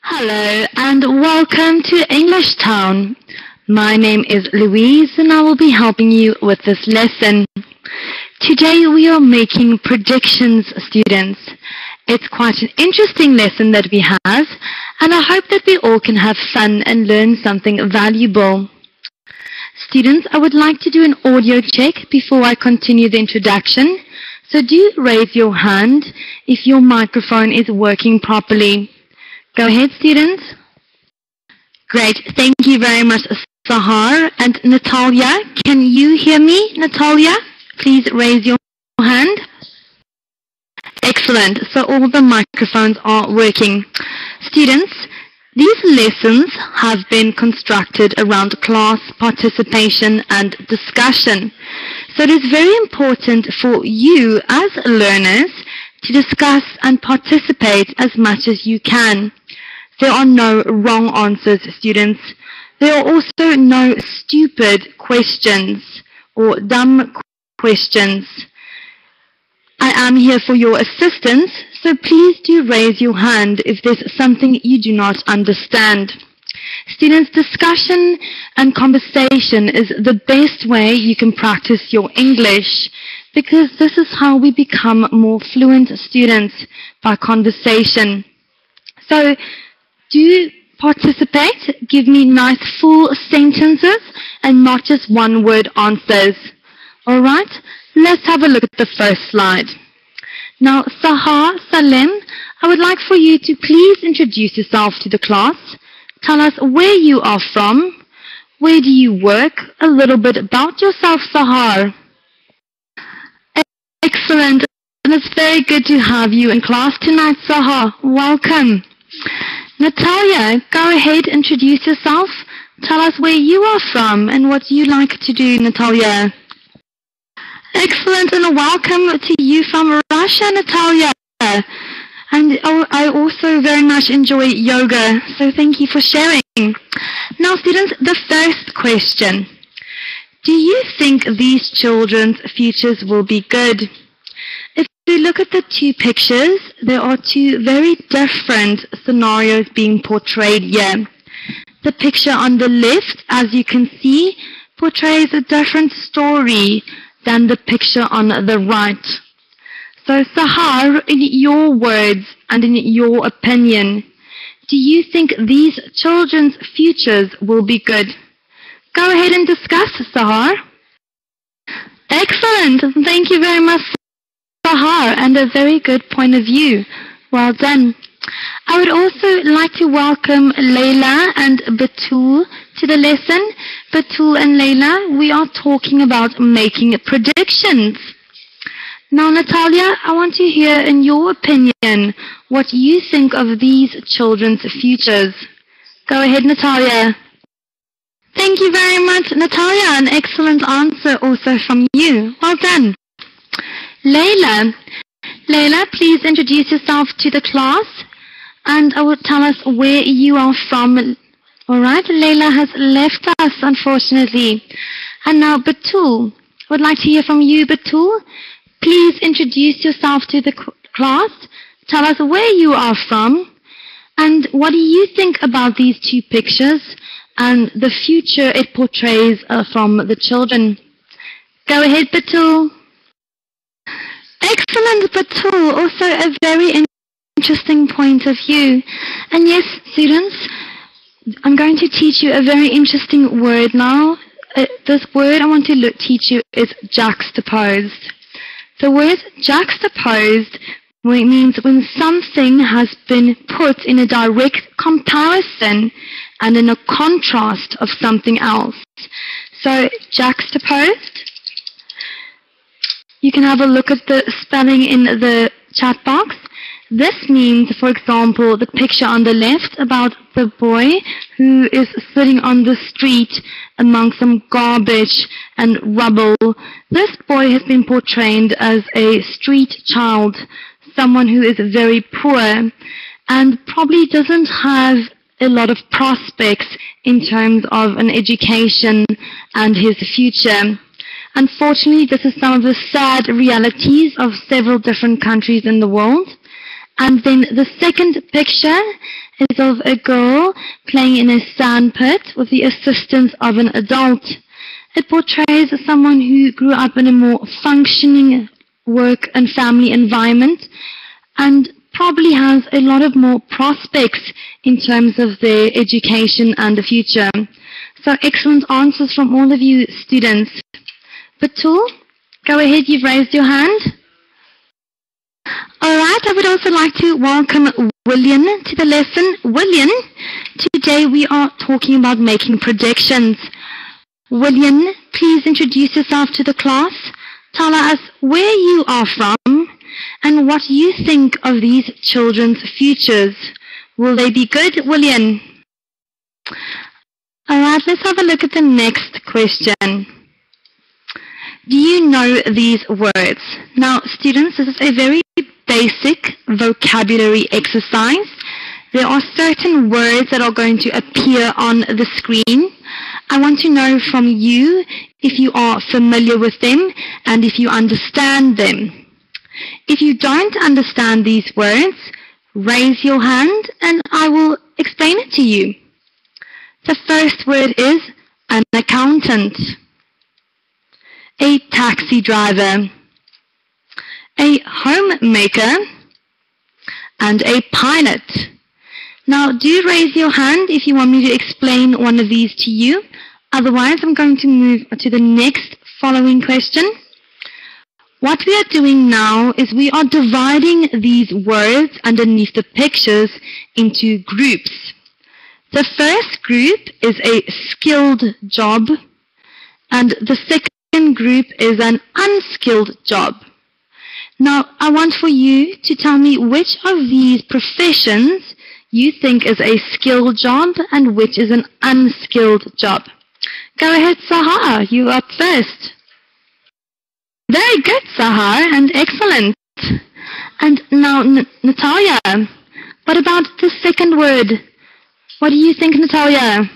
Hello and welcome to English Town. My name is Louise and I will be helping you with this lesson. Today we are making predictions, students. It's quite an interesting lesson that we have, and I hope that we all can have fun and learn something valuable. Students, I would like to do an audio check before I continue the introduction. So do raise your hand if your microphone is working properly. Go ahead, students. Great. Thank you very much, Sahar. And Natalia, can you hear me, Natalia? Please raise your hand. Excellent. So all the microphones are working. Students, these lessons have been constructed around class participation and discussion. So it is very important for you as learners to discuss and participate as much as you can. There are no wrong answers, students. There are also no stupid questions or dumb questions. I am here for your assistance, so please do raise your hand if there's something you do not understand. Students, discussion and conversation is the best way you can practice your English, because this is how we become more fluent students, by conversation. So, do participate. Give me nice full sentences and not just one-word answers. Alright, let's have a look at the first slide. Now, Sahar, Salim, I would like for you to please introduce yourself to the class. Tell us where you are from, where do you work, a little bit about yourself, Sahar. Excellent, and it's very good to have you in class tonight, Sahar. Welcome. Natalia, go ahead, introduce yourself. Tell us where you are from and what you like to do, Natalia. Excellent, and a welcome to you from Russia, Natalia. And I also very much enjoy yoga, so thank you for sharing. Now, students, the first question. Do you think these children's futures will be good? If we look at the two pictures, there are two very different scenarios being portrayed here. The picture on the left, as you can see, portrays a different story than the picture on the right. So, Sahar, in your words and in your opinion, do you think these children's futures will be good? Go ahead and discuss, Sahar. Excellent. Thank you very much, Sahar, and a very good point of view. Well done. I would also like to welcome Layla and Batul to the lesson. Batul and Layla, we are talking about making predictions. Now, Natalia, I want to hear, in your opinion, what you think of these children's futures. Go ahead, Natalia. Thank you very much, Natalia. An excellent answer also from you. Well done. Layla, please introduce yourself to the class and I will tell us where you are from. All right, Layla has left us, unfortunately. And now, Batul, I would like to hear from you, Batul. Please introduce yourself to the class. Tell us where you are from and what do you think about these two pictures and the future it portrays from the children. Go ahead, Batul. Excellent, Batul. Also a very interesting point of view. And yes, students, I'm going to teach you a very interesting word now. This word I want to teach you is juxtaposed. The word juxtaposed means when something has been put in a direct comparison and in a contrast of something else. So, juxtaposed. You can have a look at the spelling in the chat box. This means, for example, the picture on the left about the boy who is sitting on the street among some garbage and rubble. This boy has been portrayed as a street child, someone who is very poor and probably doesn't have a lot of prospects in terms of an education and his future. Unfortunately, this is some of the sad realities of several different countries in the world. And then the second picture is of a girl playing in a sandpit with the assistance of an adult. It portrays someone who grew up in a more functioning work and family environment and probably has a lot of more prospects in terms of their education and the future. So excellent answers from all of you students. Batul, go ahead, you've raised your hand. Alright, I would also like to welcome William to the lesson. William, today we are talking about making predictions. William, please introduce yourself to the class. Tell us where you are from and what you think of these children's futures. Will they be good, William? Alright, let's have a look at the next question. Do you know these words? Now, students, this is a very basic vocabulary exercise. There are certain words that are going to appear on the screen. I want to know from you if you are familiar with them and if you understand them. If you don't understand these words, raise your hand and I will explain it to you. The first word is an accountant, a taxi driver, a homemaker, and a pilot. Now, do raise your hand if you want me to explain one of these to you. Otherwise, I'm going to move to the next following question. What we are doing now is we are dividing these words underneath the pictures into groups. The first group is a skilled job, and the second group is an unskilled job. Now, I want for you to tell me which of these professions you think is a skilled job and which is an unskilled job. Go ahead, Sahar, you up first. Very good, Sahar, and excellent. And now, Natalia, what about the second word? What do you think, Natalia?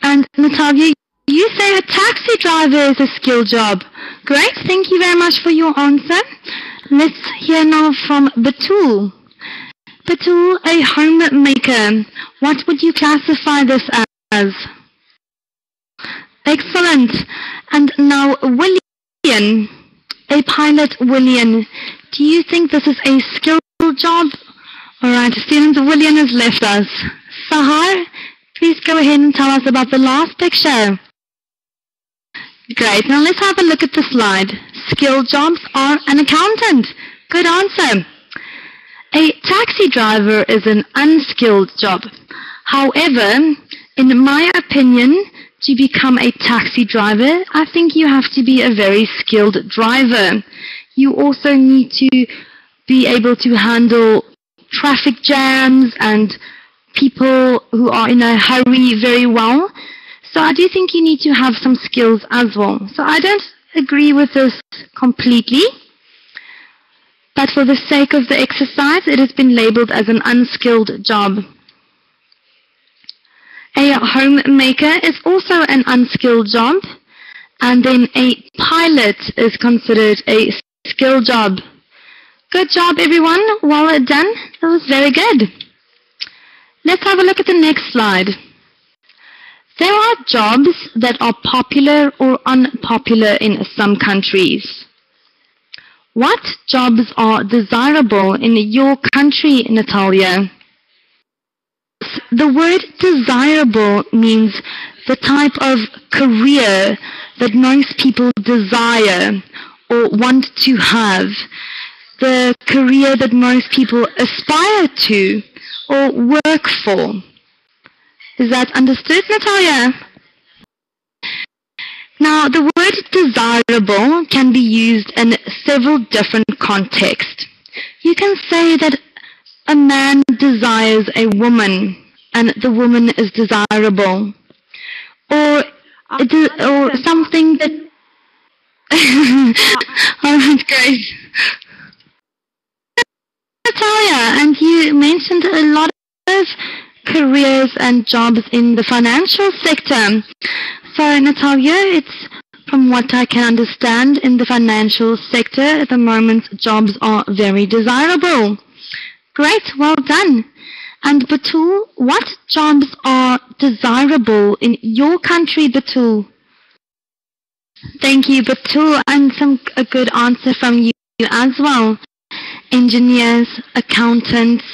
And Natalia, you say a taxi driver is a skilled job. Great, thank you very much for your answer. Let's hear now from Batul. Batul, a homemaker. What would you classify this as? Excellent. And now William, a pilot. William, do you think this is a skilled job? Alright, students, William has left us. Sahar, please go ahead and tell us about the last picture. Great, now let's have a look at the slide. Skilled jobs are an accountant. Good answer. A taxi driver is an unskilled job. However, in my opinion, to become a taxi driver, I think you have to be a very skilled driver. You also need to be able to handle traffic jams and people who are in a hurry very well. So I do think you need to have some skills as well. So I don't agree with this completely. But for the sake of the exercise, it has been labeled as an unskilled job. A homemaker is also an unskilled job. And then a pilot is considered a skilled job. Good job, everyone. Well done. That was very good. Let's have a look at the next slide. There are jobs that are popular or unpopular in some countries. What jobs are desirable in your country, Natalia? The word desirable means the type of career that most people desire or want to have. The career that most people aspire to or work for. Is that understood, Natalia? Now, the word desirable can be used in several different contexts. You can say that a man desires a woman and the woman is desirable. Or something that... Oh, that's great. Natalia, and you mentioned a lot of careers and jobs in the financial sector. So, Natalia, it's from what I can understand in the financial sector at the moment, jobs are very desirable. Great, well done. And Batul, what jobs are desirable in your country, Batul? Thank you, Batul, and a good answer from you as well. Engineers, accountants,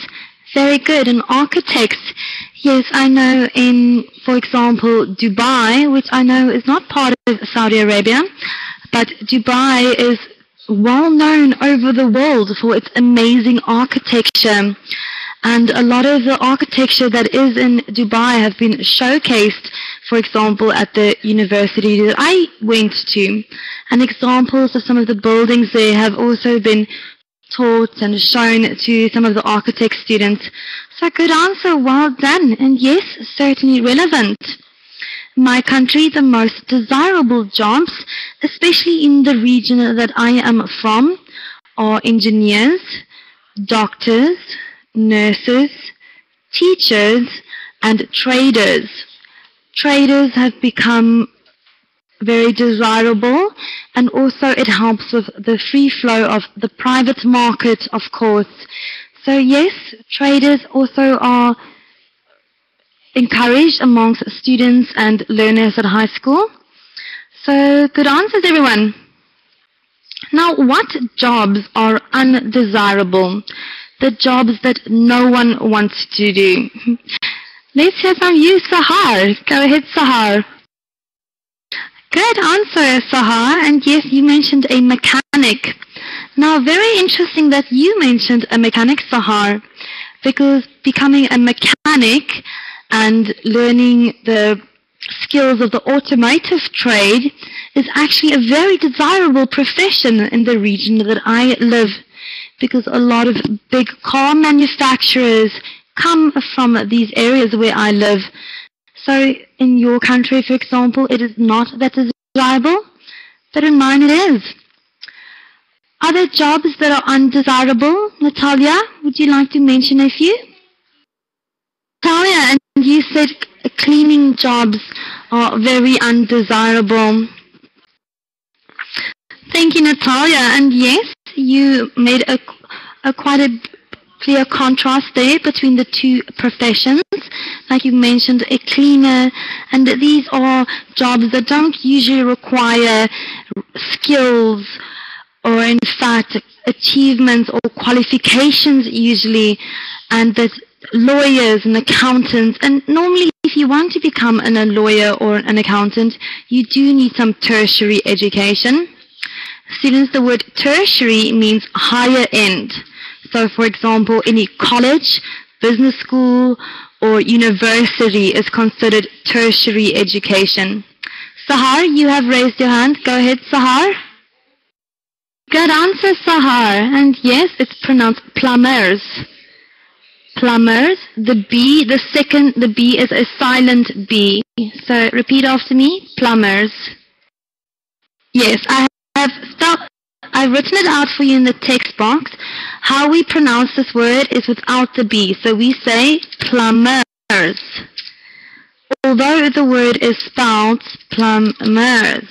very good, and architects. Yes, I know for example, Dubai, which I know is not part of Saudi Arabia, but Dubai is well known over the world for its amazing architecture. And a lot of the architecture that is in Dubai have been showcased, for example, at the university that I went to. And examples of some of the buildings there have also been taught and shown to some of the architect students. So good answer, well done. And yes, certainly relevant. My country, the most desirable jobs, especially in the region that I am from, are engineers, doctors, nurses, teachers, and traders. Traders have become very desirable, and also it helps with the free flow of the private market, of course. So yes, traders also are encouraged amongst students and learners at high school. So good answers, everyone. Now, what jobs are undesirable? The jobs that no one wants to do. Let's hear from you, Sahar. Go ahead, Sahar. Good answer, Sahar. And yes, you mentioned a mechanic. Now, very interesting that you mentioned a mechanic, Sahar, because becoming a mechanic and learning the skills of the automotive trade is actually a very desirable profession in the region that I live, because a lot of big car manufacturers come from these areas where I live. So in your country, for example, it is not that desirable, but in mine it is. Other jobs that are undesirable, Natalia, would you like to mention a few? Natalia, and you said cleaning jobs are very undesirable. Thank you, Natalia. And yes, you made quite a clear contrast there between the two professions. Like you mentioned, a cleaner, and these are jobs that don't usually require skills or in fact achievements or qualifications usually, and that lawyers and accountants, and normally if you want to become a lawyer or an accountant, you do need some tertiary education. Students, the word tertiary means higher end. So for example, any college, business school, or university is considered tertiary education. Sahar, you have raised your hand. Go ahead, Sahar. Good answer, Sahar. And yes, it's pronounced plumbers. Plumbers. The B is a silent B. So repeat after me. Plumbers. Yes, I've written it out for you in the text box. How we pronounce this word is without the B. So we say plumbers. Although the word is spelled plumbers.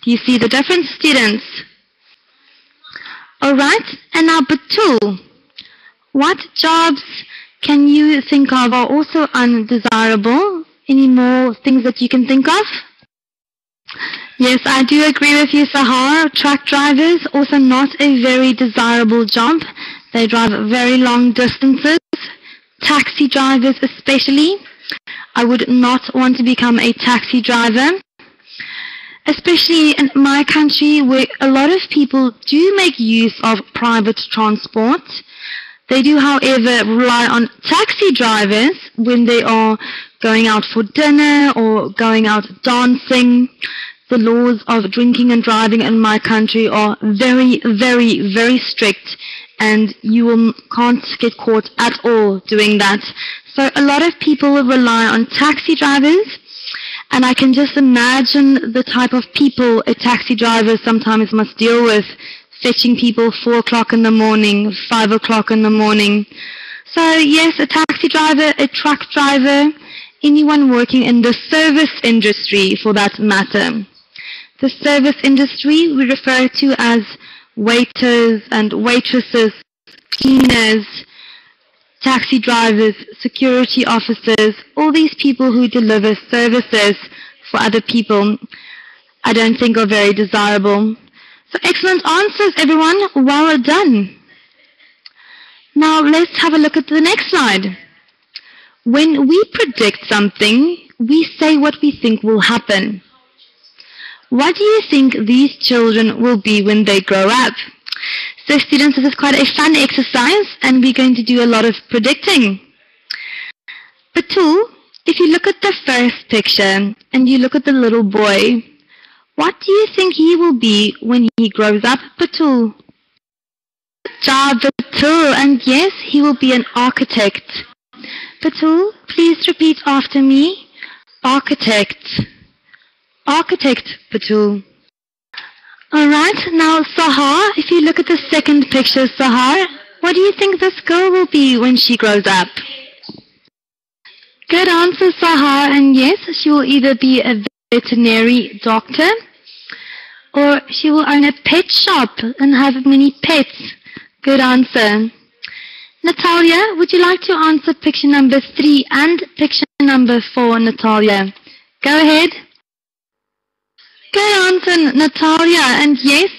Do you see the difference, students? Alright, and now Batul. What jobs can you think of are also undesirable? Any more things that you can think of? Yes, I do agree with you, Sahar. Truck drivers, also not a very desirable job. They drive very long distances. Taxi drivers especially. I would not want to become a taxi driver. Especially in my country where a lot of people do make use of private transport. They do, however, rely on taxi drivers when they are going out for dinner or going out dancing. The laws of drinking and driving in my country are very, very, very strict, and you can't get caught at all doing that. So a lot of people rely on taxi drivers, and I can just imagine the type of people a taxi driver sometimes must deal with, fetching people 4 o'clock in the morning, 5 o'clock in the morning. So yes, a taxi driver, a truck driver, anyone working in the service industry for that matter. The service industry we refer to as waiters and waitresses, cleaners, taxi drivers, security officers, all these people who deliver services for other people, I don't think are very desirable. So excellent answers, everyone. Well done. Now let's have a look at the next slide. When we predict something, we say what we think will happen. What do you think these children will be when they grow up? So students, this is quite a fun exercise and we're going to do a lot of predicting. Batul, if you look at the first picture and you look at the little boy, what do you think he will be when he grows up, Batul? Good job, Batul. And yes, he will be an architect. Batul, please repeat after me. Architect. Architect, Batul. Alright, now Sahar, if you look at the second picture, Sahar, what do you think this girl will be when she grows up? Good answer, Sahar. And yes, she will either be a veterinary doctor or she will own a pet shop and have many pets. Good answer. Natalia, would you like to answer picture number 3 and picture number 4, Natalia? Go ahead. Good answer, Natalia. And yes,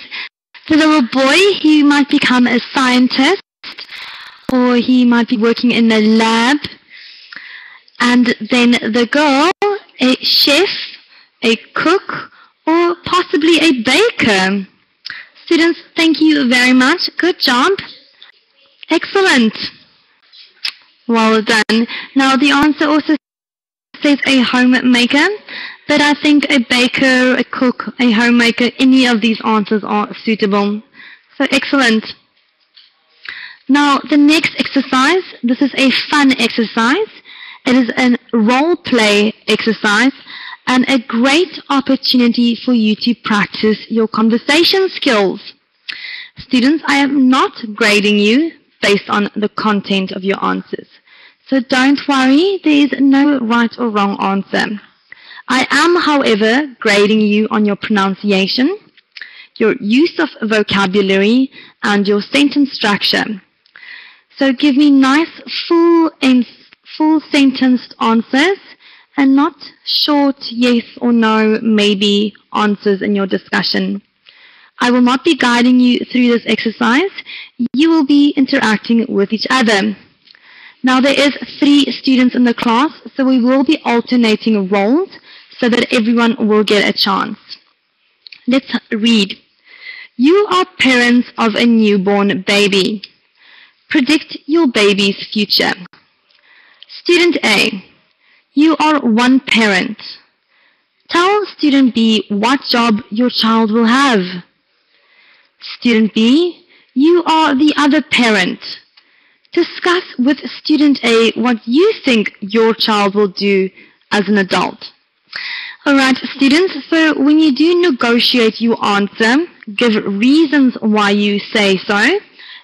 the little boy, he might become a scientist or he might be working in a lab. And then the girl, a chef, a cook, or possibly a baker. Students, thank you very much. Good job. Excellent. Well done. Now the answer also says a homemaker, but I think a baker, a cook, a homemaker, any of these answers are suitable. So excellent. Now the next exercise, this is a fun exercise. It is a role play exercise and a great opportunity for you to practice your conversation skills. Students, I am not grading you based on the content of your answers. So don't worry, there is no right or wrong answer. I am, however, grading you on your pronunciation, your use of vocabulary, and your sentence structure. So give me nice full sentenced answers and not short yes or no, maybe answers in your discussion. I will not be guiding you through this exercise. You will be interacting with each other. Now there is 3 students in the class, so we will be alternating roles so that everyone will get a chance. Let's read. You are parents of a newborn baby. Predict your baby's future. Student A, you are one parent. Tell student B what job your child will have. Student B, you are the other parent. Discuss with student A what you think your child will do as an adult. Alright students, so when you do negotiate your answer, give reasons why you say so,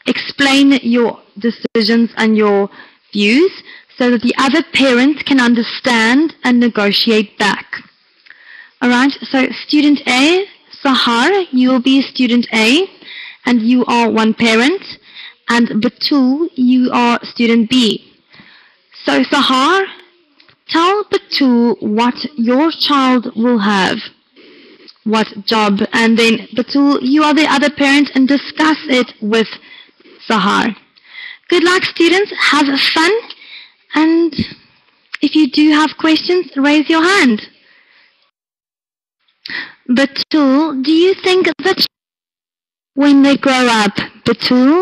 explain your decisions and your views so that the other parent can understand and negotiate back. Alright, so student A, Sahar, you will be student A and you are one parent, and Batul, you are student B. So Sahar, tell Batul what your child will have, what job, and then Batul, you are the other parent and discuss it with Sahar. Good luck students, have fun, and if you do have questions, raise your hand. Batul, do you think that when they grow up, Batul,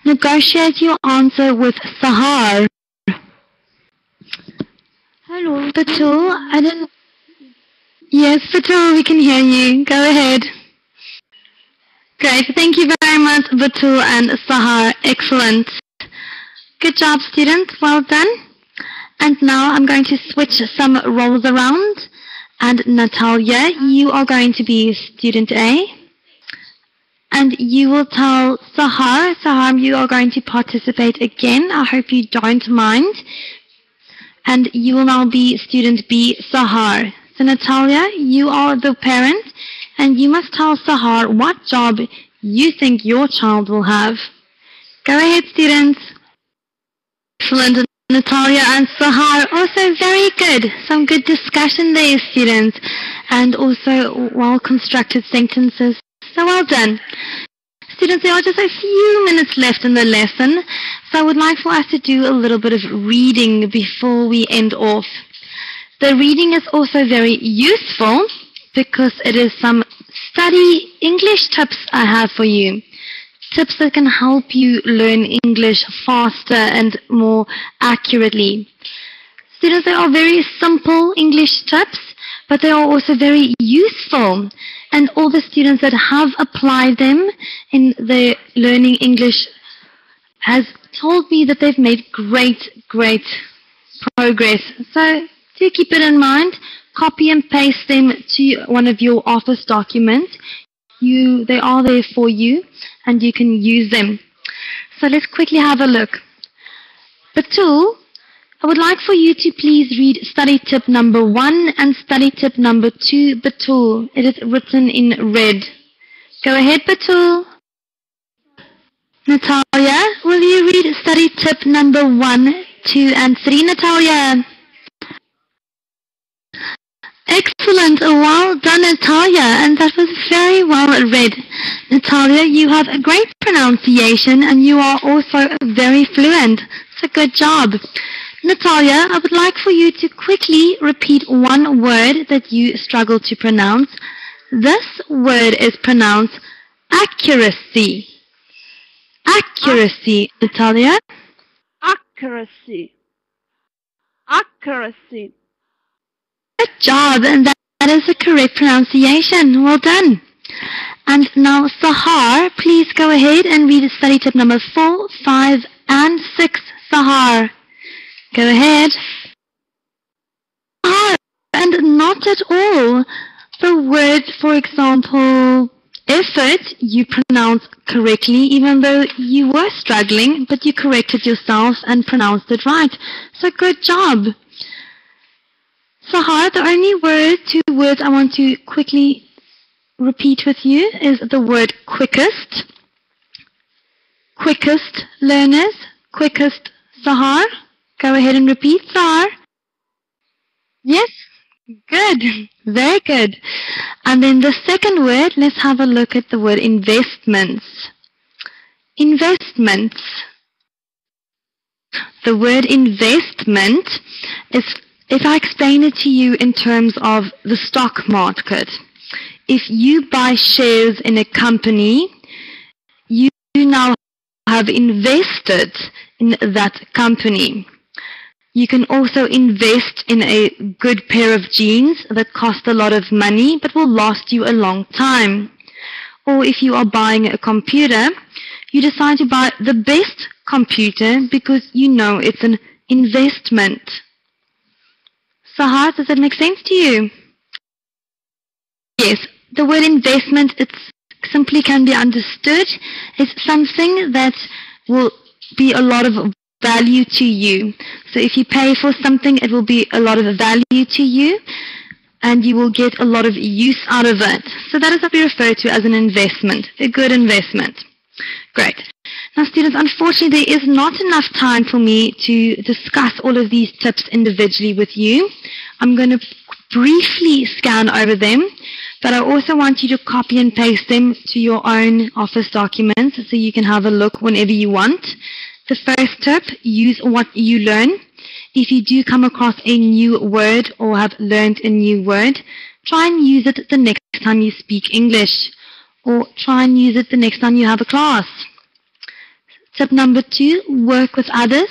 negotiate your answer with Sahar? Hello. Batul, I don't... Yes, Batul, we can hear you. Go ahead. Great. Thank you very much, Batul and Sahar. Excellent. Good job, students. Well done. And now I'm going to switch some roles around. And Natalia, you are going to be student A. And you will tell Sahar, Sahar, you are going to participate again. I hope you don't mind. And you will now be student B, Sahar. So Natalia, you are the parent, and you must tell Sahar what job you think your child will have. Go ahead, students. Excellent. Natalia and Sahar, also very good. Some good discussion there, students. And also well-constructed sentences. So well done. Students, there are just a few minutes left in the lesson. So I would like for us to do a little bit of reading before we end off. The reading is also very useful because it is some study English tips I have for you. Tips that can help you learn English faster and more accurately. Students, they are very simple English tips, but they are also very useful. And all the students that have applied them in their learning English has told me that they've made great progress. So do keep it in mind. Copy and paste them to one of your office documents. They are there for you and you can use them. So let's quickly have a look. Batul, I would like for you to please read study tip number 1 and study tip number 2. Batul, it is written in red. Go ahead, Batul. Natalia, will you read study tip number 1, 2 and 3, Natalia? Excellent. Well done, Natalia. And that was very well read. Natalia, you have a great pronunciation and you are also very fluent. So good job. Natalia, I would like for you to quickly repeat one word that you struggle to pronounce. This word is pronounced accuracy. Accuracy, Natalia. Accuracy. Accuracy. Good job, and that is the correct pronunciation. Well done. And now, Sahar, please go ahead and read study tip number 4, 5, and 6. Sahar, go ahead. Sahar, and not at all. The word, for example, effort, you pronounced correctly, even though you were struggling, but you corrected yourself and pronounced it right. So good job. Sahar, the only two words I want to quickly repeat with you is the word quickest. Quickest, learners. Quickest, Sahar. Go ahead and repeat, Sahar. Yes? Good. Very good. And then the second word, let's have a look at the word investments. Investments. The word investment is, if I explain it to you in terms of the stock market, if you buy shares in a company, you now have invested in that company. You can also invest in a good pair of jeans that cost a lot of money but will last you a long time. Or if you are buying a computer, you decide to buy the best computer because you know it's an investment. Sahar, does that make sense to you? Yes, the word investment, it simply can be understood. It's something that will be a lot of value to you. So if you pay for something, it will be a lot of value to you and you will get a lot of use out of it. So that is what we refer to as an investment, a good investment. Great. Now students, unfortunately there is not enough time for me to discuss all of these tips individually with you. I'm going to briefly scan over them, but I also want you to copy and paste them to your own office documents so you can have a look whenever you want. The first tip, use what you learn. If you do come across a new word or have learned a new word, try and use it the next time you speak English, or try and use it the next time you have a class. Tip number 2, work with others,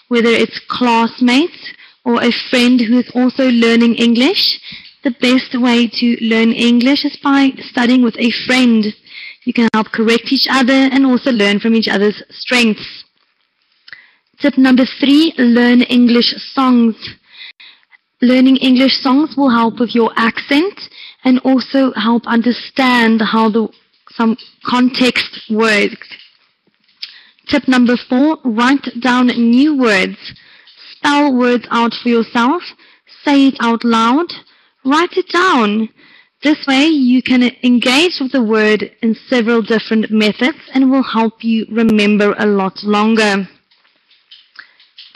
whether it's classmates or a friend who is also learning English. The best way to learn English is by studying with a friend. You can help correct each other and also learn from each other's strengths. Tip number 3, learn English songs. Learning English songs will help with your accent and also help understand how some context works. Tip number 4, write down new words. Spell words out for yourself. Say it out loud. Write it down. This way you can engage with the word in several different methods and will help you remember a lot longer.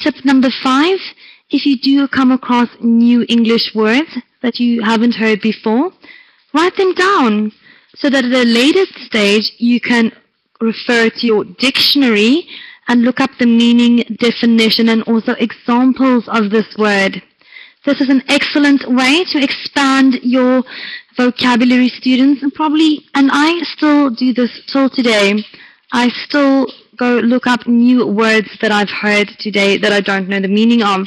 Tip number 5, if you do come across new English words that you haven't heard before, write them down so that at a later stage you can refer to your dictionary and look up the meaning, definition, and also examples of this word. This is an excellent way to expand your vocabulary, students, and I still do this till today. I still go look up new words that I've heard today that I don't know the meaning of.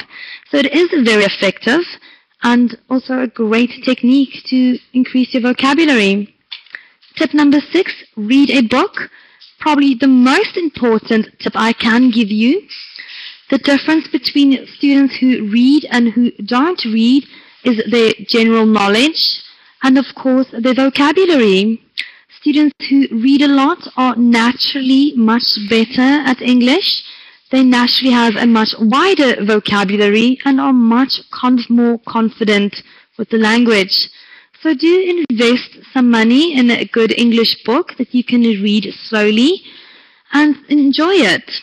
So it is very effective and also a great technique to increase your vocabulary. Tip number 6, read a book. Probably the most important tip I can give you. The difference between students who read and who don't read is their general knowledge and, of course, their vocabulary. Students who read a lot are naturally much better at English. They naturally have a much wider vocabulary and are much more confident with the language. So do invest some money in a good English book that you can read slowly and enjoy it.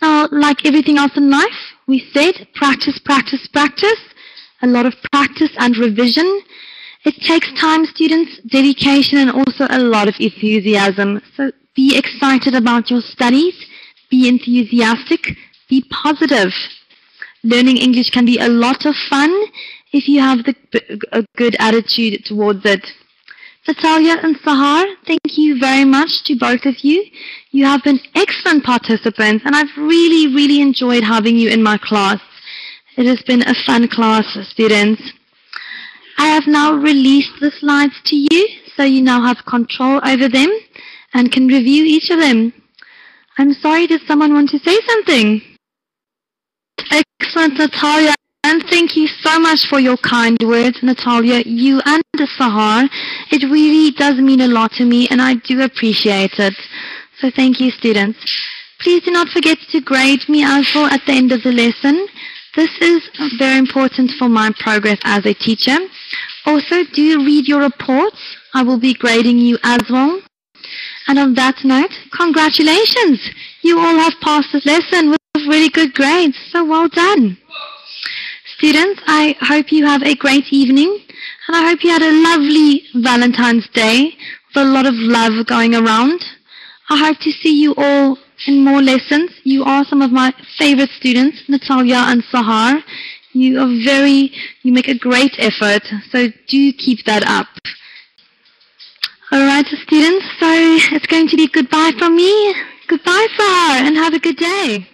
Now, like everything else in life, we said practice, practice, practice. A lot of practice and revision. It takes time, students, dedication, and also a lot of enthusiasm. So be excited about your studies. Be enthusiastic. Be positive. Learning English can be a lot of fun if you have a good attitude towards it. Natalia and Sahar, thank you very much to both of you. You have been excellent participants and I've really enjoyed having you in my class. It has been a fun class, students. I have now released the slides to you, so you now have control over them and can review each of them. I'm sorry, did someone want to say something? Excellent, Natalia. And thank you so much for your kind words, Natalia, you and Sahar. It really does mean a lot to me and I do appreciate it. So thank you, students. Please do not forget to grade me as well at the end of the lesson. This is very important for my progress as a teacher. Also, do read your reports. I will be grading you as well. And on that note, congratulations. You all have passed this lesson with really good grades. So well done. Students, I hope you have a great evening and I hope you had a lovely Valentine's Day with a lot of love going around. I hope to see you all in more lessons. You are some of my favorite students, Natalia and Sahar. You make a great effort, so do keep that up. Alright, students, so it's going to be goodbye from me. Goodbye, Sahar, and have a good day.